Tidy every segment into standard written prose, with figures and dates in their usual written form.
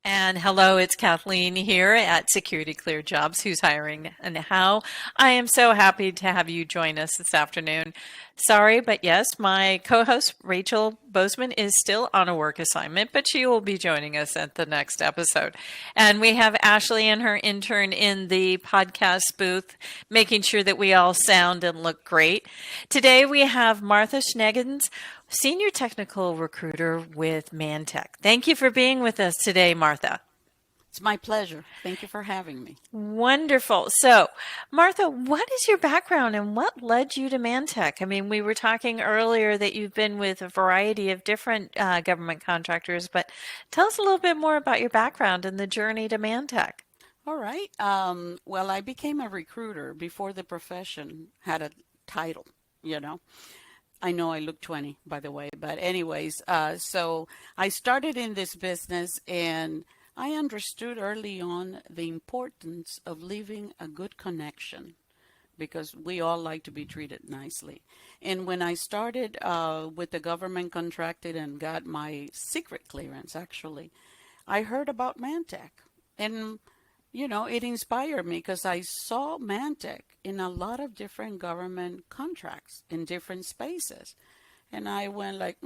And hello, it's Kathleen here at Security Cleared Jobs, who's hiring and how. I am so happy to have you join us this afternoon. Sorry, but yes, my co-host Rachel Bozeman is still on a work assignment, but she will be joining us at the next episode. And we have Ashley and her intern in the podcast booth, making sure that we all sound and look great. Today we have Martha Schneegans, Senior Technical Recruiter with ManTech. Thank you for being with us today, Martha. It's my pleasure. Thank you for having me. Wonderful. So, Martha, what is your background and what led you to ManTech? I mean, we were talking earlier that you've been with a variety of different government contractors, but tell us a little bit more about your background and the journey to ManTech. All right. Well, I became a recruiter before the profession had a title, you know. I know I look 20, by the way, but anyways, so I started in this business and I understood early on the importance of leaving a good connection because we all like to be treated nicely. And when I started with the government contracted and got my secret clearance, actually, I heard about ManTech. And it inspired me because I saw ManTech in a lot of different government contracts in different spaces. And I went like,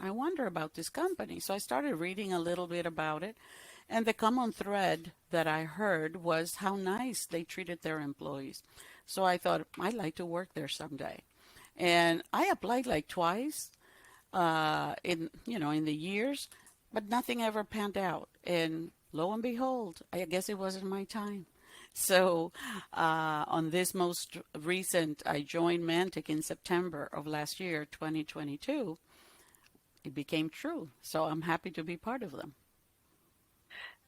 I wonder about this company. So I started reading a little bit about it. And the common thread that I heard was how nice they treated their employees. So I thought, I'd like to work there someday. And I applied like twice in the years, but nothing ever panned out. And lo and behold, I guess it wasn't my time. So on this most recent, I joined ManTech in September of last year, 2022. It became true. So I'm happy to be part of them.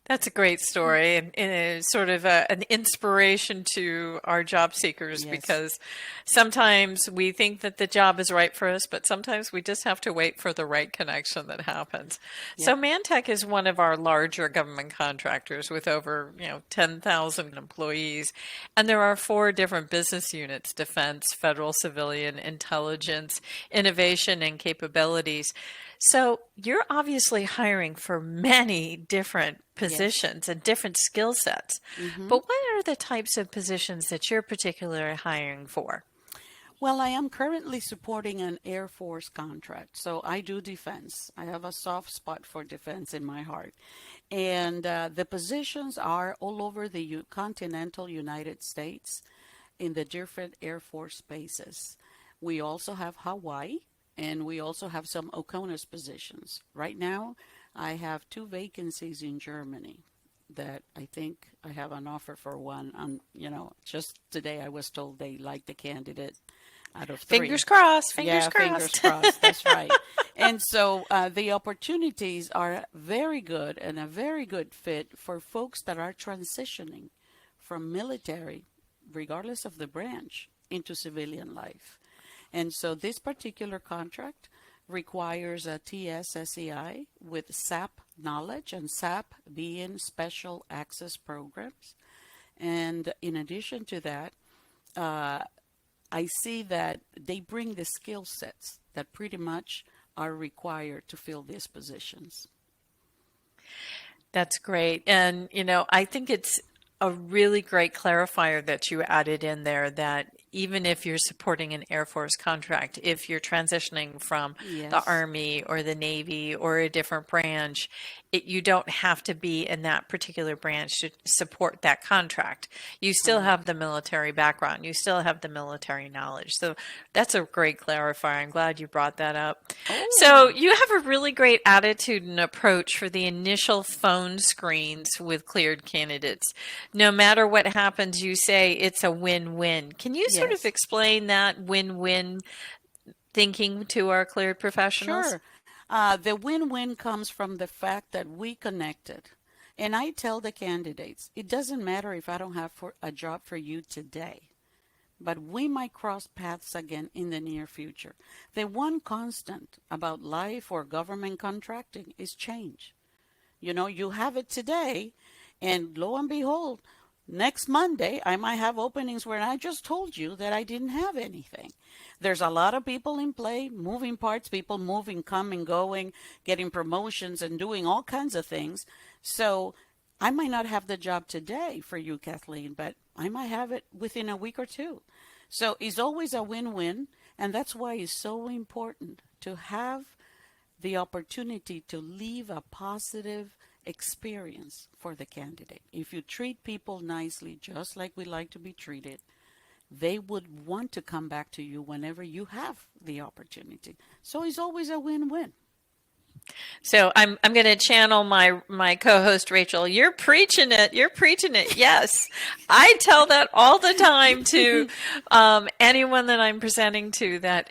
That's a great story and it's sort of an inspiration to our job seekers Yes. because sometimes we think that the job is right for us, but sometimes we just have to wait for the right connection that happens. So Yep. ManTech is one of our larger government contractors with over, 10,000 employees. And there are four different business units: defense, federal, civilian, intelligence, innovation, and capabilities. So you're obviously hiring for many different Yes. positions and different skill sets. hmm But what are the types of positions that you're particularly hiring for? Well, I am currently supporting an Air Force contract. So I do defense. I have a soft spot for defense in my heart. And the positions are all over the continental United States in the different Air Force bases. We also have Hawaii and we also have some OCONUS positions. Right now, I have two vacancies in Germany that I think I have an offer for one. Just today I was told they like the candidate out of three. Fingers crossed, fingers Yeah, fingers crossed. crossed. That's right. And so the opportunities are very good and a very good fit for folks that are transitioning from military, regardless of the branch, into civilian life. And so this particular contract requires a TSSCI with SAP knowledge and SAP being special access programs. And in addition to that, uh, I see that they bring the skill sets that pretty much are required to fill these positions. That's great. And, I think it's a really great clarifier that you added in there that even if you're supporting an Air Force contract, if you're transitioning from the Yes. Army or the Navy or a different branch, you don't have to be in that particular branch to support that contract. You still have Correct. the military background, you still have the military knowledge. So that's a great clarifier. I'm glad you brought that up. So Oh, you have a really great attitude and approach for the initial phone screens with cleared candidates. No matter what happens, you say it's a win-win. Can you sort of yes. explain that win-win thinking to our cleared professionals? Sure. The win-win comes from the fact that we connected. And I tell the candidates, it doesn't matter if I don't have a job for you today, but we might cross paths again in the near future. The one constant about life or government contracting is change. You have it today, and lo and behold, next Monday, I might have openings where I just told you that I didn't have anything. There's a lot of people in play, moving parts, people moving, coming, going, getting promotions, and doing all kinds of things So I might not have the job today for you, Kathleen, but I might have it within a week or two. So it's always a win-win, and that's why it's so important to have the opportunity to leave a positive experience for the candidate. If you treat people nicely, just like we like to be treated, they would want to come back to you whenever you have the opportunity. So it's always a win-win. So I'm going to channel my co-host Rachel. You're preaching it. You're preaching it. Yes, I tell that all the time to anyone that I'm presenting to, that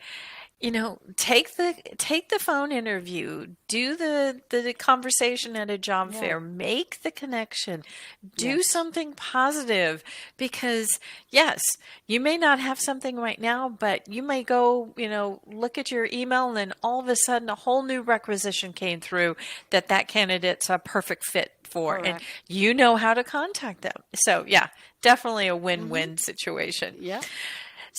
take the phone interview, do the conversation at a job Yeah. fair, make the connection, do Yes. something positive, because yes, you may not have something right now, but you may go, look at your email, and then all of a sudden a whole new requisition came through that candidate's a perfect fit for, and Correct. you know how to contact them. So yeah, definitely a Mm-hmm. win-win situation. Yeah.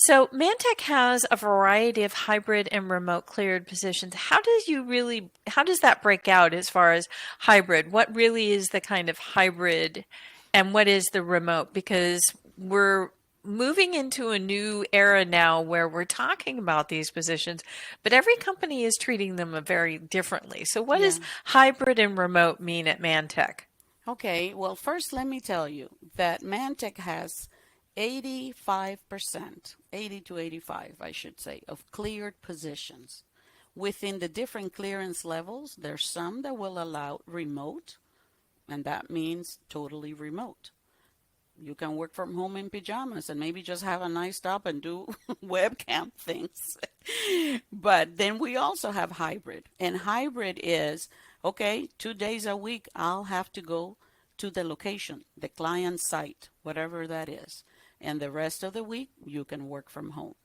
So ManTech has a variety of hybrid and remote cleared positions. How does that break out as far as hybrid? What really is the kind of hybrid and what is the remote? Because we're moving into a new era now where we're talking about these positions, but every company is treating them very differently. So what does Yeah. hybrid and remote mean at ManTech? Okay, well, first let me tell you that ManTech has 85%, 80 to 85, I should say, of cleared positions. Within the different clearance levels, there's some that will allow remote, and that means totally remote. You can work from home in pajamas and maybe just have a nice top and do webcam things. But then we also have hybrid. And hybrid is, okay, 2 days a week, I'll have to go to the location, the client site, whatever that is. And the rest of the week, you can work from home.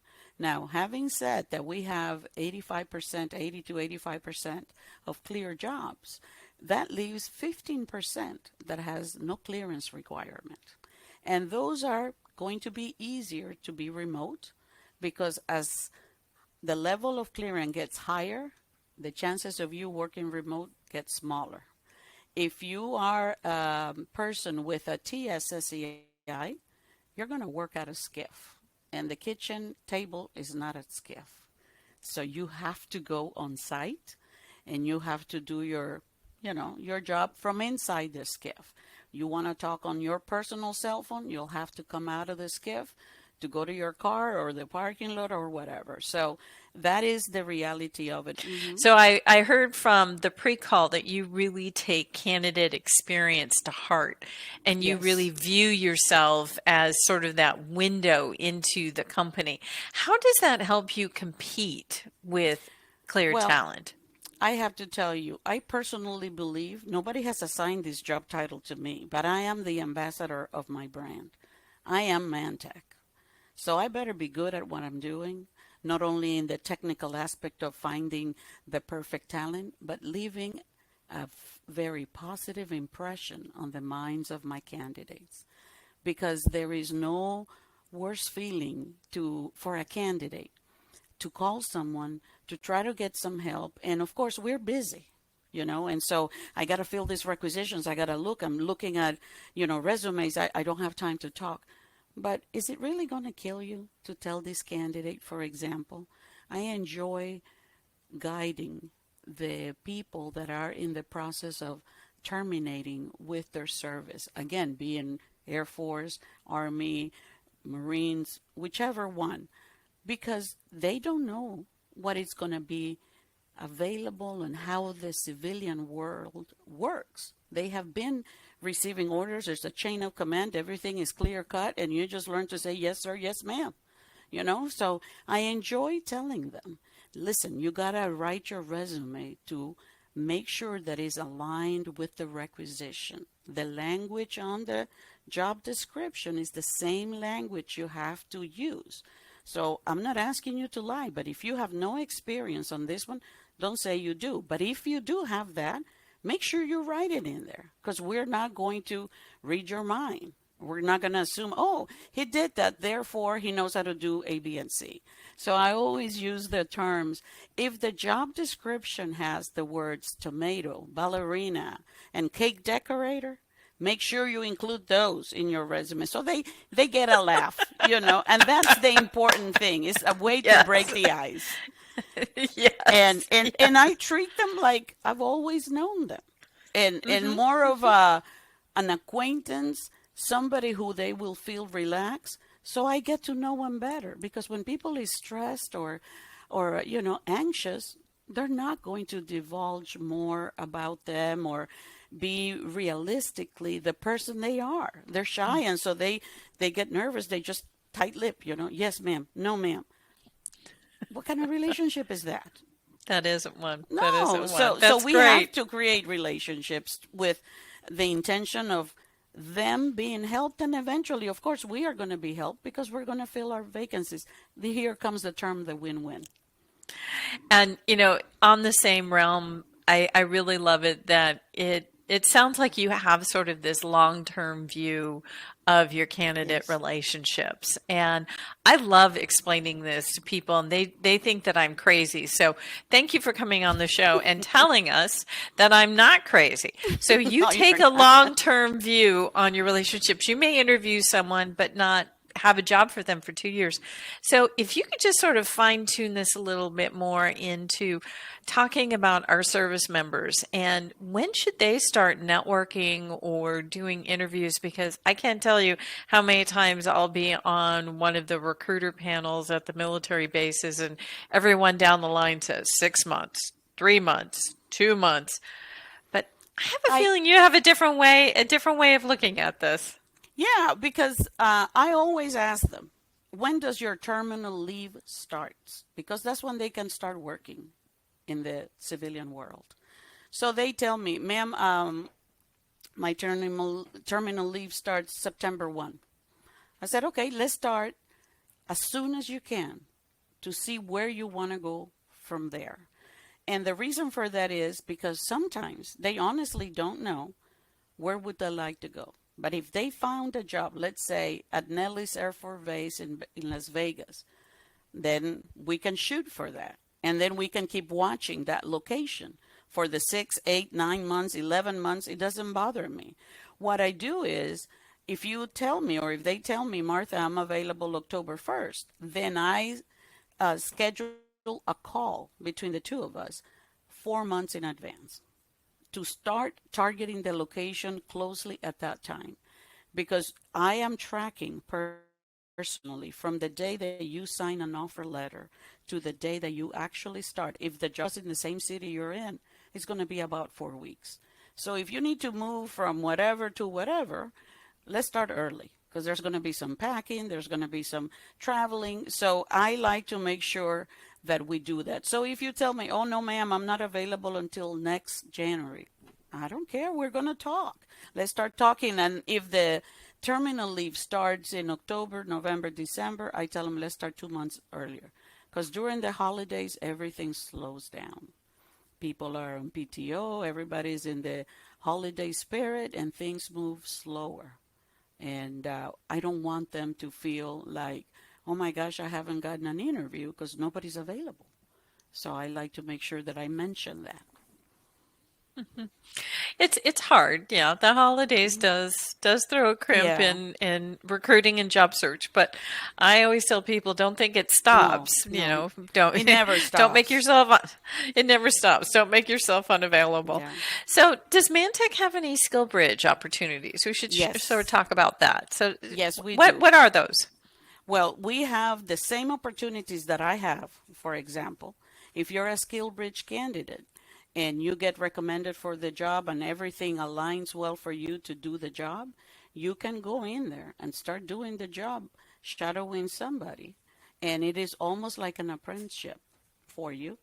Now, having said that we have 85%, 80 to 85% of clear jobs, that leaves 15% that has no clearance requirement. And those are going to be easier to be remote because as the level of clearance gets higher, the chances of you working remote get smaller. If you are a person with a TSSCI, you're going to work at a skiff, and the kitchen table is not a skiff. So you have to go on site and you have to do your job from inside the skiff. You want to talk on your personal cell phone, you'll have to come out of the skiff to go to your car or the parking lot or whatever. So that is the reality of it. Hmm. So I heard from the pre-call that you really take candidate experience to heart and you really Yes. view yourself as sort of that window into the company. How does that help you compete with clear Well, talent? I have to tell you, I personally believe nobody has assigned this job title to me, but I am the ambassador of my brand. I am ManTech. So I better be good at what I'm doing, not only in the technical aspect of finding the perfect talent, but leaving a very positive impression on the minds of my candidates. Because there is no worse feeling for a candidate to call someone to try to get some help. And of course, we're busy, and so I got to fill these requisitions. I got to look. I'm looking at, resumes. I don't have time to talk. But is it really going to kill you to tell this candidate, for example, I enjoy guiding the people that are in the process of terminating with their service? Again, being Air Force, Army, Marines, whichever one, because they don't know what is going to be available and how the civilian world works. They have been receiving orders. There's a chain of command. Everything is clear cut, and you just learn to say yes, sir, yes, ma'am. So I enjoy telling them, listen, you got to write your resume to make sure that it's aligned with the requisition. The language on the job description is the same language you have to use. So I'm not asking you to lie, but if you have no experience on this one, don't say you do. But if you do have that, make sure you write it in there because we're not going to read your mind. We're not going to assume, oh, he did that, therefore he knows how to do A, B, and C. So I always use the terms, if the job description has the words tomato, ballerina, and cake decorator, make sure you include those in your resume so they get a laugh, and that's the important thing. It's a way to break Yes. the ice. And Yes. and and Yes. I treat them like I've always known them. And Hmm. more of an acquaintance, somebody who they will feel relaxed. So I get to know them better because when people is stressed or anxious, they're not going to divulge more about them or be realistically the person they are. They're shy, and so they get nervous. They just tight lip, Yes, ma'am. No, ma'am. What kind of relationship is that? That isn't one. That No. isn't one. So That's we have great. to create relationships with the intention of them being helped, and eventually, of course, we are going to be helped because we're going to fill our vacancies. Here comes the term the win-win. And, on the same realm, I really love it that it sounds like you have sort of this long-term view of your candidate Yes. relationships. And I love explaining this to people, and they think that I'm crazy. So thank you for coming on the show and telling us that I'm not crazy. So you No, take you're a not. long-term view on your relationships. You may interview someone, but not have a job for them for 2 years. So if you could just sort of fine tune this a little bit more into talking about our service members and when should they start networking or doing interviews, because I can't tell you how many times I'll be on one of the recruiter panels at the military bases and everyone down the line says 6 months, 3 months, 2 months. But I have a I feeling you have a different way of looking at this. Yeah, because I always ask them, when does your terminal leave start? Because that's when they can start working in the civilian world. So they tell me, ma'am, my terminal leave starts September 1. I said, okay, let's start as soon as you can to see where you want to go from there. And the reason for that is because sometimes they honestly don't know where would they like to go. But if they found a job, let's say at Nellis Air Force Base in Las Vegas, then we can shoot for that. And then we can keep watching that location for the 6, 8, 9 months, 11 months. It doesn't bother me. What I do is, if you tell me or if they tell me, Martha, I'm available October 1st, then I schedule a call between the two of us 4 months in advance to start targeting the location closely at that time because I am tracking personally from the day that you sign an offer letter to the day that you actually start. If the job is in the same city you're in, it's going to be about 4 weeks. So if you need to move from whatever to whatever, let's start early because there's going to be some packing, there's going to be some traveling. So I like to make sure that we do that. So if you tell me, oh, no, ma'am, I'm not available until next January, I don't care. We're going to talk. Let's start talking. And if the terminal leave starts in October, November, December, I tell them let's start 2 months earlier. Because during the holidays, everything slows down. People are on PTO, everybody's in the holiday spirit, and things move slower. And I don't want them to feel like, oh my gosh, I haven't gotten an interview because nobody's available. So I like to make sure that I mention that. It's hard, yeah. The holidays does throw a crimp Yeah. in recruiting and job search, but I always tell people don't think it No, stops. no. Don't It never don't make stops. yourself it never stops. Don't make yourself unavailable. Yeah. So, does ManTech have any skill bridge opportunities? We should sort of Yes. talk about that. So, Yes, we what do. what are those? Well, we have the same opportunities that I have. For example, if you're a skill bridge candidate and you get recommended for the job and everything aligns well for you to do the job, you can go in there and start doing the job, shadowing somebody. And it is almost like an apprenticeship for you.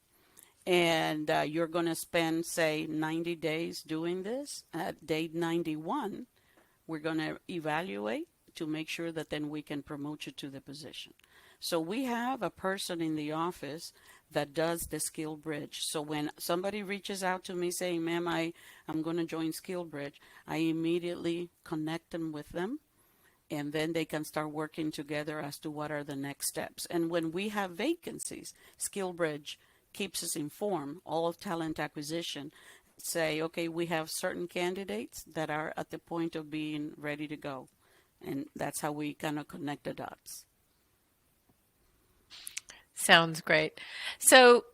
And you're going to spend, say, 90 days doing this. At day 91, we're going to evaluate to make sure that then we can promote you to the position. So we have a person in the office that does the skill bridge. So when somebody reaches out to me saying, ma'am, I'm going to join skill bridge, I immediately connect them with them and then they can start working together as to what are the next steps. And when we have vacancies, SkillBridge keeps us informed, all of talent acquisition, say, okay, we have certain candidates that are at the point of being ready to go. And that's how we kind of connect the dots. Sounds great. So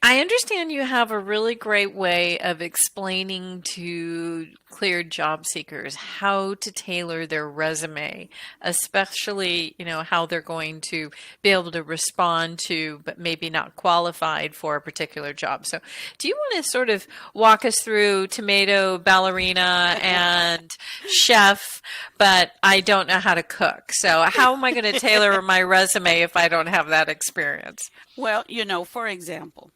I understand you have a really great way of explaining to cleared job seekers how to tailor their resume, especially, how they're going to be able to respond to, but maybe not qualified for a particular job. So do you want to sort of walk us through tomato, ballerina, and chef, but I don't know how to cook. So how am I going to tailor my resume if I don't have that experience? Well, for example,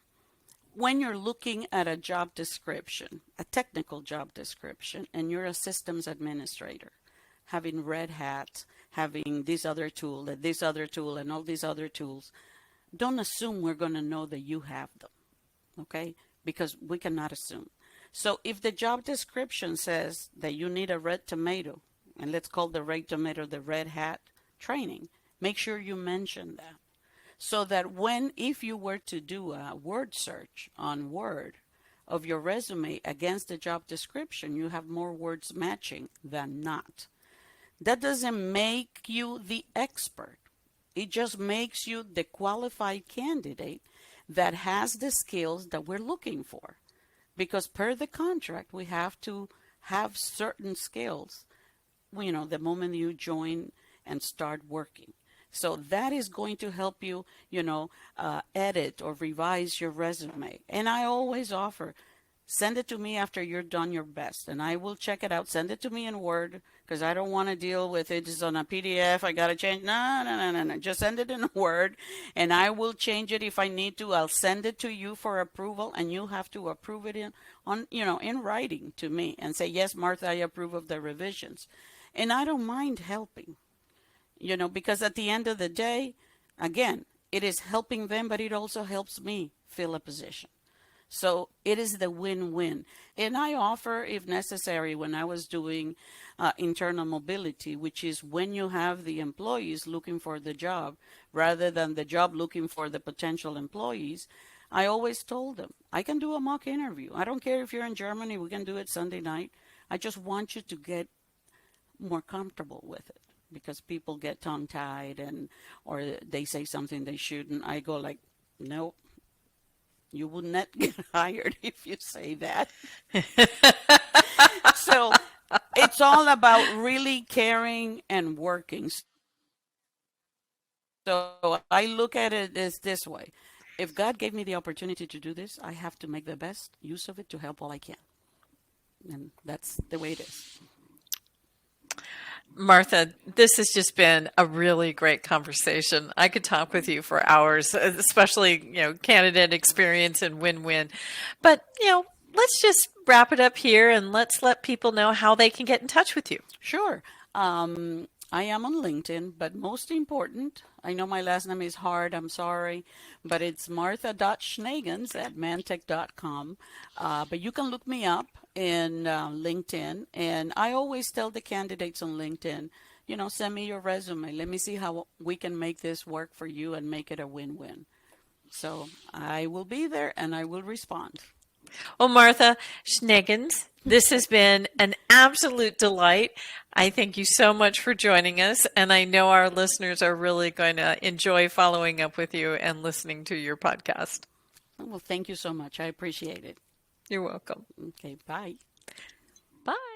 when you're looking at a job description, a technical job description, and you're a systems administrator, having Red Hat, having this other tool, and all these other tools, don't assume we're going to know that you have them, okay? Because we cannot assume. So if the job description says that you need a red tomato, and let's call the red tomato the Red Hat training, make sure you mention that. So that if you were to do a word search on Word of your resume against the job description, you have more words matching than not. That doesn't make you the expert. It just makes you the qualified candidate that has the skills that we're looking for. Because per the contract, we have to have certain skills, the moment you join and start working. So that is going to help you, edit or revise your resume. And I always offer, send it to me after you're done your best, and I will check it out. Send it to me in Word, because I don't want to deal with it. It's on a PDF. I got to change. No. Just send it in Word, and I will change it if I need to. I'll send it to you for approval, and you have to approve it in writing to me and say, yes, Martha, I approve of the revisions. And I don't mind helping. Because at the end of the day, again, it is helping them, but it also helps me fill a position. So it is the win-win. And I offer, if necessary, when I was doing internal mobility, which is when you have the employees looking for the job rather than the job looking for the potential employees, I always told them, I can do a mock interview. I don't care if you're in Germany, we can do it Sunday night. I just want you to get more comfortable with it. Because people get tongue-tied or they say something they shouldn't. I go like, nope, you will not get hired if you say that. So it's all about really caring and working. So I look at it as this way. If God gave me the opportunity to do this, I have to make the best use of it to help all I can. And that's the way it is. Martha, this has just been a really great conversation. I could talk with you for hours, especially, candidate experience and win-win. But, let's just wrap it up here and let's let people know how they can get in touch with you. Sure. I am on LinkedIn, but most important, I know my last name is hard, I'm sorry, but it's martha.schneegans at mantech.com. But you can look me up in LinkedIn, and I always tell the candidates on LinkedIn, send me your resume. Let me see how we can make this work for you and make it a win-win. So I will be there and I will respond. Well, Martha Schneegans, this has been an absolute delight. I thank you so much for joining us, and I know our listeners are really going to enjoy following up with you and listening to your podcast. Well, thank you so much. I appreciate it. You're welcome. Okay, bye. Bye.